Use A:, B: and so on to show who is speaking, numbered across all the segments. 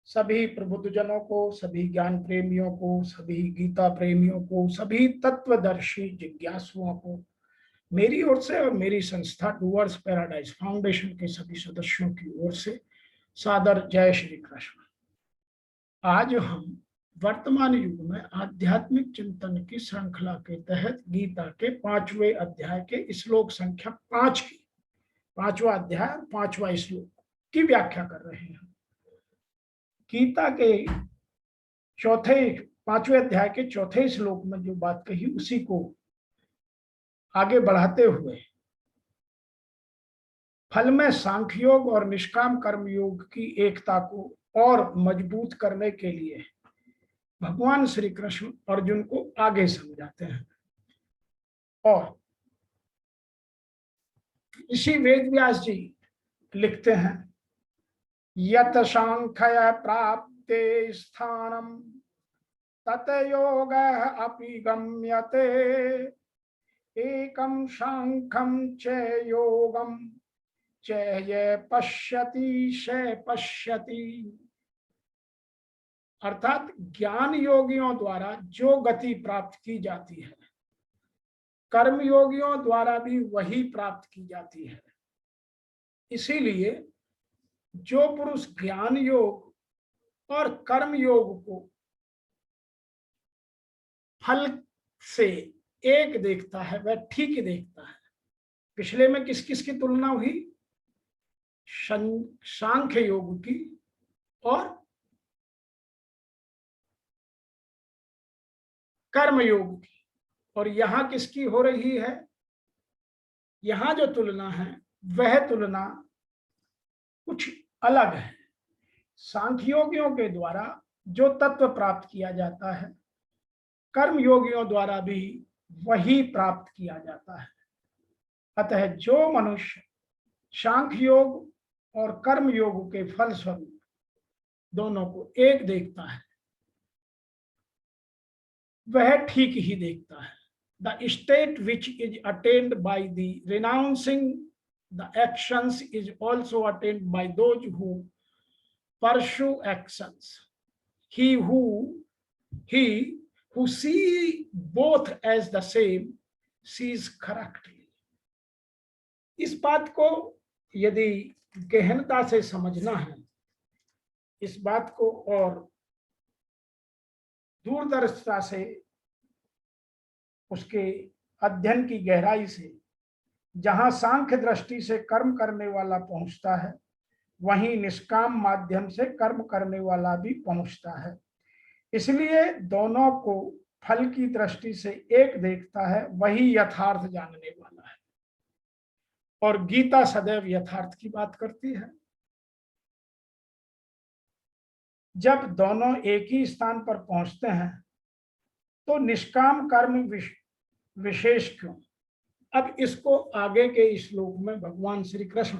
A: सभी प्रबुद्धजनों को, सभी ज्ञान प्रेमियों को, सभी गीता प्रेमियों को, सभी तत्वदर्शी जिज्ञासुओं को मेरी ओर से और मेरी संस्था डूअर्स पैराडाइज फाउंडेशन के सभी सदस्यों की ओर से सादर जय श्री कृष्ण। आज हम वर्तमान युग में आध्यात्मिक चिंतन की श्रृंखला के तहत गीता के 5वें अध्याय के श्लोक संख्या 5 की 5वां अध्याय और 5वां श्लोक की व्याख्या कर रहे हैं। गीता के 5वें अध्याय के 4थे श्लोक में जो बात कही उसी को आगे बढ़ाते हुए फल में सांख्य योग और निष्काम कर्म योग की एकता को और मजबूत करने के लिए भगवान श्री कृष्ण अर्जुन को आगे समझाते हैं। और इसी वेद व्यास जी लिखते हैं, यत सांख्य प्राप्ते स्थानम तत योगः अपि गम्यते एकम सांख्यम च योगम च ये पश्यति श पश्यति। अर्थात ज्ञान योगियों द्वारा जो गति प्राप्त की जाती है, कर्म योगियों द्वारा भी वही प्राप्त की जाती है। इसीलिए जो पुरुष ज्ञान योग और कर्म योग को फल से एक देखता है वह ठीक देखता है। पिछले में किस किस की तुलना हुई? सांख्य योग की और कर्म योग की। और यहां किसकी हो रही है? यहां जो तुलना है वह तुलना कुछ अलग है। सांख्य योगियों के द्वारा जो तत्व प्राप्त किया जाता है, कर्म योगियों द्वारा भी वही प्राप्त किया जाता है। अतः जो मनुष्य सांख्य योग और कर्म योग के फल स्वरूप दोनों को एक देखता है वह ठीक ही देखता है। The state which is attained by the renouncing the actions is also attained by those who pursue actions. He who see both as the same sees correctly. इस बात को यदि गहनता से समझना है, इस बात को और दूरदर्शिता से, उसके अध्ययन की गहराई से, जहां सांख्य दृष्टि से कर्म करने वाला पहुंचता है वहीं निष्काम माध्यम से कर्म करने वाला भी पहुंचता है। इसलिए दोनों को फल की दृष्टि से एक देखता है वही यथार्थ जानने वाला है। और गीता सदैव यथार्थ की बात करती है। जब दोनों एक ही स्थान पर पहुंचते हैं तो निष्काम कर्म विशेष क्यों? अब इसको आगे के श्लोक में भगवान श्री कृष्ण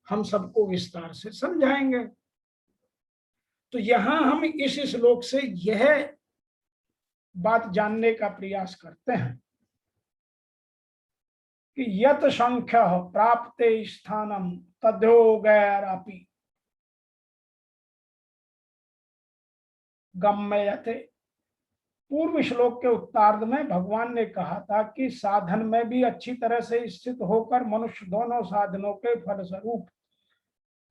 A: हम सबको विस्तार से समझाएंगे। तो यहां हम इस श्लोक से यह बात जानने का प्रयास करते हैं कि यत संख्य प्राप्ते स्थानम तद्योगैरपि गम्यते। पूर्व श्लोक के उत्तार्ध में भगवान ने कहा था कि साधन में भी अच्छी तरह से स्थित होकर मनुष्य दोनों साधनों के फलस्वरूप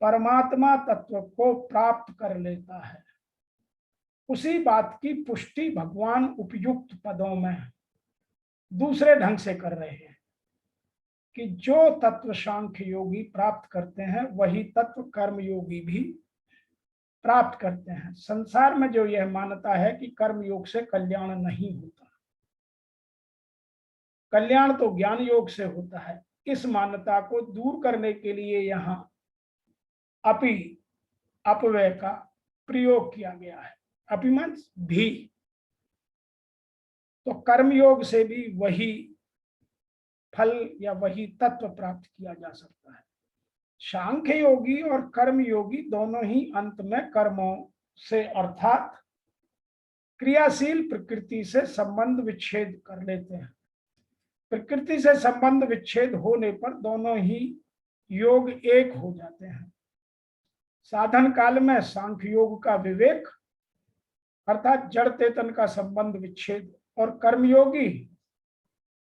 A: परमात्मा तत्व को प्राप्त कर लेता है। उसी बात की पुष्टि भगवान उपयुक्त पदों में दूसरे ढंग से कर रहे हैं कि जो तत्व सांख्य योगी प्राप्त करते हैं वही तत्व कर्म योगी भी प्राप्त करते हैं। संसार में जो यह मानता है कि कर्म योग से कल्याण नहीं होता, कल्याण तो ज्ञान योग से होता है, इस मान्यता को दूर करने के लिए यहाँ अपि अपव्यय का प्रयोग किया गया है। अपि मीन्स भी। तो कर्म योग से भी वही फल या वही तत्व प्राप्त किया जा सकता है। सांख्य योगी और कर्म योगी दोनों ही अंत में कर्मों से अर्थात क्रियाशील प्रकृति से संबंध विच्छेद कर लेते हैं। प्रकृति से संबंध विच्छेद होने पर दोनों ही योग एक हो जाते हैं। साधन काल में सांख्य योग का विवेक अर्थात जड़ चेतन का संबंध विच्छेद, और कर्मयोगी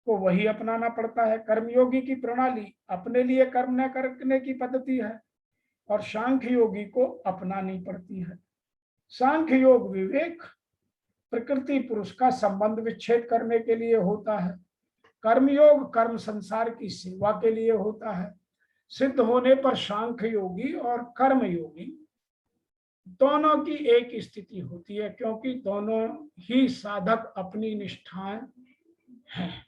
A: को वही अपनाना पड़ता है। कर्मयोगी की प्रणाली अपने लिए कर्म न करने की पद्धति है और सांख्य योगी को अपनानी पड़ती है। सांख्य योग विवेक प्रकृति पुरुष का संबंध विच्छेद करने के लिए होता है। कर्मयोग कर्म संसार की सेवा के लिए होता है। सिद्ध होने पर सांख्य योगी और कर्म योगी दोनों की एक स्थिति होती है, क्योंकि दोनों ही साधक अपनी निष्ठाएं हैं।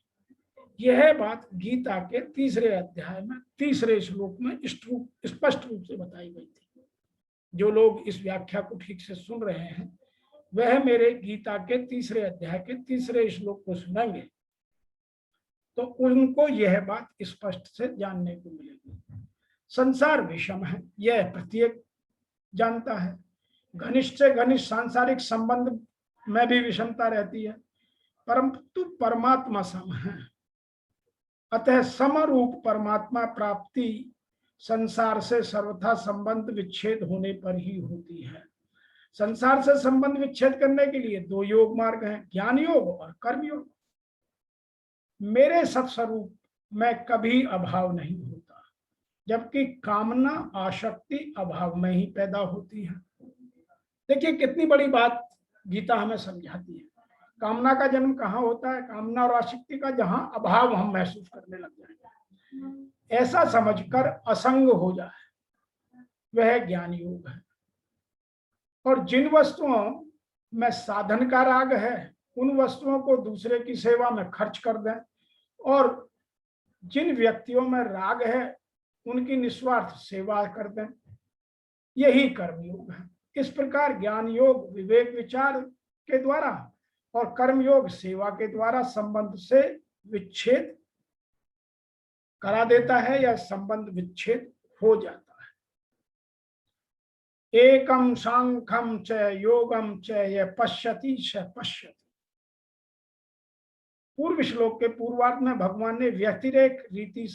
A: यह बात गीता के 3रे अध्याय में 3रे श्लोक में स्पष्ट रूप से बताई गई थी। जो लोग इस व्याख्या को ठीक से सुन रहे हैं वह मेरे गीता के 3रे अध्याय के 3रे श्लोक को सुनेंगे तो उनको यह बात स्पष्ट से जानने को मिलेगी। संसार विषम है, यह प्रत्येक जानता है। घनिष्ठ से घनिष्ठ सांसारिक संबंध में भी विषमता रहती है, परंतु परमात्मा सम है। अतः समरूप परमात्मा प्राप्ति संसार से सर्वथा संबंध विच्छेद होने पर ही होती है। संसार से संबंध विच्छेद करने के लिए 2 योग मार्ग हैं, ज्ञान योग और कर्म योग। मेरे सत्स्वरूप में कभी अभाव नहीं होता, जबकि कामना आसक्ति अभाव में ही पैदा होती है। देखिए कितनी बड़ी बात गीता हमें समझाती है। कामना का जन्म कहाँ होता है? कामना और आसक्ति का, जहां अभाव हम महसूस करने लग जाएंगे। ऐसा समझकर असंग हो जाए वह ज्ञान योग है। और जिन वस्तुओं में साधन का राग है उन वस्तुओं को दूसरे की सेवा में खर्च कर दें, और जिन व्यक्तियों में राग है उनकी निस्वार्थ सेवा कर दें, यही कर्म योग है। इस प्रकार ज्ञान योग विवेक विचार के द्वारा और कर्म योग सेवा के द्वारा संबंध से विच्छेद करा देता है या संबंध विच्छेद हो जाता है। एकम सांख्यम च योगम च ये पश्यति च पश्यति। पूर्व श्लोक के पूर्वार्ध में भगवान ने व्यतिरेक रीति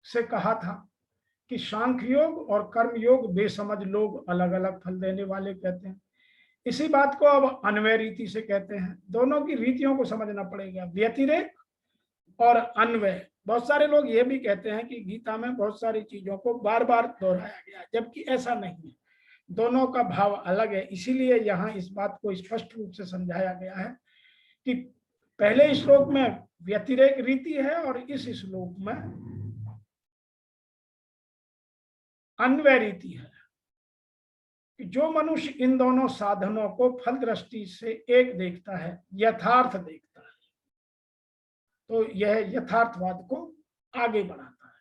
A: से कहा था कि सांख्य योग और कर्म योग बेसमझ लोग अलग अलग फल देने वाले कहते हैं। इसी बात को अब अन्वय रीति से कहते हैं। दोनों की रीतियों को समझना पड़ेगा, व्यतिरेक और अन्वय। बहुत सारे लोग ये भी कहते हैं कि गीता में बहुत सारी चीजों को बार बार दोहराया गया, जबकि ऐसा नहीं है। दोनों का भाव अलग है। इसीलिए यहाँ इस बात को स्पष्ट रूप से समझाया गया है कि पहले श्लोक में व्यतिरेक रीति है और इस श्लोक में अन्वय रीति है। कि जो मनुष्य इन दोनों साधनों को फल दृष्टि से एक देखता है, यथार्थ देखता है, तो यह यथार्थवाद को आगे बढ़ाता है।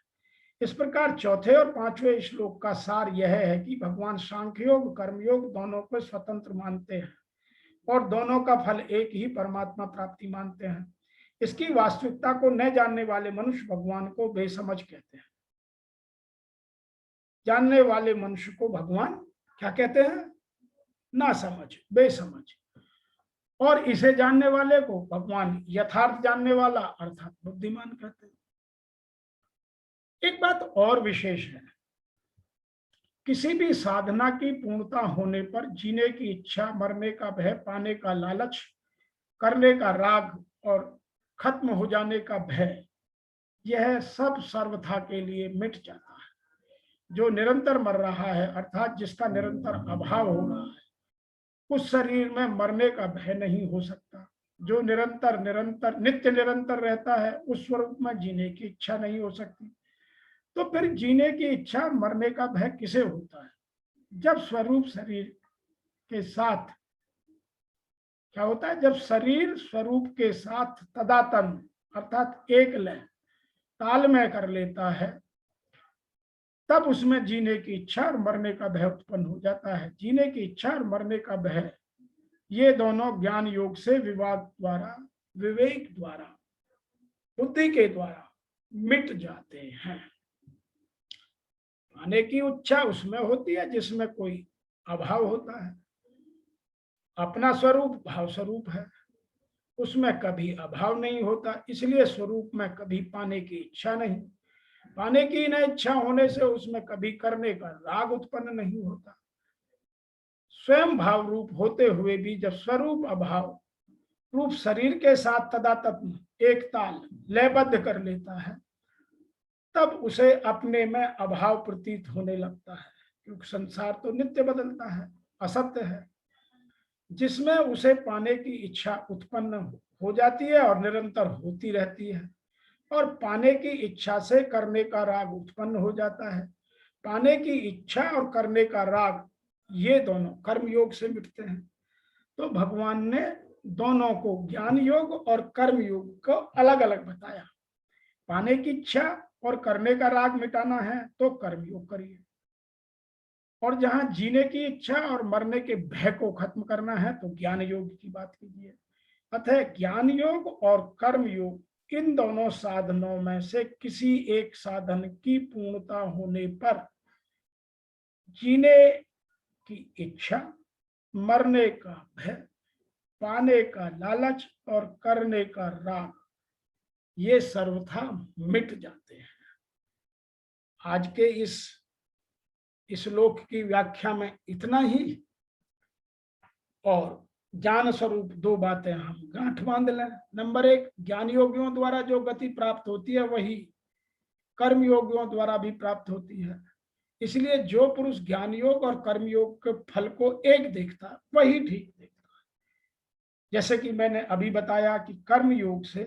A: इस प्रकार चौथे और 5वें श्लोक का सार यह है कि भगवान सांख्य योग कर्मयोग दोनों को स्वतंत्र मानते हैं और दोनों का फल एक ही परमात्मा प्राप्ति मानते हैं। इसकी वास्तविकता को न जानने वाले मनुष्य भगवान को बेसमझ कहते हैं। जानने वाले मनुष्य को भगवान क्या कहते हैं? ना समझ, बेसमझ। और इसे जानने वाले को भगवान यथार्थ जानने वाला अर्थात बुद्धिमान कहते हैं। एक बात और विशेष है, किसी भी साधना की पूर्णता होने पर जीने की इच्छा, मरने का भय, पाने का लालच, करने का राग और खत्म हो जाने का भय, यह सब सर्वथा के लिए मिट जाता है। जो निरंतर मर रहा है अर्थात जिसका निरंतर अभाव हो रहा है, उस शरीर में मरने का भय नहीं हो सकता। जो निरंतर नित्य निरंतर रहता है उस स्वरूप में जीने की इच्छा नहीं हो सकती। तो फिर जीने की इच्छा, मरने का भय किसे होता है? जब स्वरूप शरीर के साथ क्या होता है? जब शरीर स्वरूप के साथ तदातन अर्थात एक लय तालमेल कर लेता है, तब उसमें जीने की इच्छा और मरने का भय उत्पन्न हो जाता है। जीने की इच्छा और मरने का भय ये दोनों ज्ञान योग से विवाद द्वारा, विवेक द्वारा, बुद्धि के द्वारा मिट जाते हैं। पाने की इच्छा उसमें होती है जिसमें कोई अभाव होता है। अपना स्वरूप भाव स्वरूप है, उसमें कभी अभाव नहीं होता, इसलिए स्वरूप में कभी पाने की इच्छा नहीं। पाने की न इच्छा होने से उसमें कभी करने का राग उत्पन्न नहीं होता। स्वयं भाव रूप होते हुए भी जब स्वरूप अभाव रूप शरीर के साथ तदात्म्य एक ताल लयबद्ध कर लेता है, तब उसे अपने में अभाव प्रतीत होने लगता है, क्योंकि संसार तो नित्य बदलता है, असत्य है, जिसमें उसे पाने की इच्छा उत्पन्न हो जाती है और निरंतर होती रहती है। और पाने की इच्छा से करने का राग उत्पन्न हो जाता है। पाने की इच्छा और करने का राग ये दोनों कर्म योग से मिटते हैं। तो भगवान ने दोनों को ज्ञान योग और कर्म योग को अलग अलग बताया। पाने की इच्छा और करने का राग मिटाना है तो कर्म योग करिए, और जहां जीने की इच्छा और मरने के भय को खत्म करना है तो ज्ञान योग की बात कीजिए। अतः ज्ञान योग और कर्म योग इन दोनों साधनों में से किसी एक साधन की पूर्णता होने पर जीने की इच्छा, मरने का भय, पाने का लालच और करने का राग ये सर्वथा मिट जाते हैं। आज के इस श्लोक की व्याख्या में इतना ही, और ज्ञान स्वरूप दो बातें हम गांठ बांध लें। नंबर एक, ज्ञान योगियों द्वारा जो गति प्राप्त होती है वही कर्म योगियों द्वारा भी प्राप्त होती है। इसलिए जो पुरुष ज्ञान योग और कर्म योग के फल को एक देखता है वही ठीक देखता है। जैसे कि मैंने अभी बताया कि कर्म योग से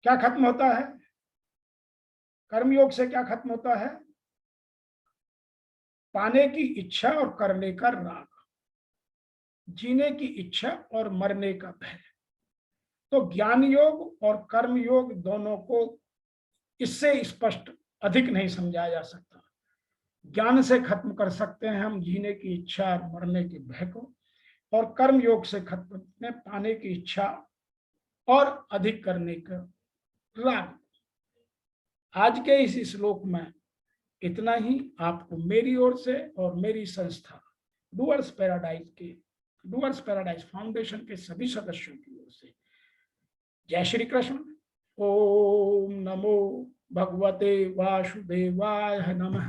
A: क्या खत्म होता है, कर्म योग से क्या खत्म होता है, पाने की इच्छा और करने का राग, जीने की इच्छा और मरने का भय। तो ज्ञान योग और कर्म योग दोनों को इससे स्पष्ट अधिक नहीं समझाया जा सकता। ज्ञान से खत्म कर सकते हैं हम जीने की इच्छा और मरने के भय को, और कर्म योग से खत्म में पाने की इच्छा और अधिक करने का राग। आज के इस श्लोक में इतना ही। आपको मेरी ओर से और मेरी संस्था डूअर्स पैराडाइज फाउंडेशन के सभी सदस्यों की ओर से जय श्री कृष्ण। ओम नमो भगवते वासुदेवाय नमः।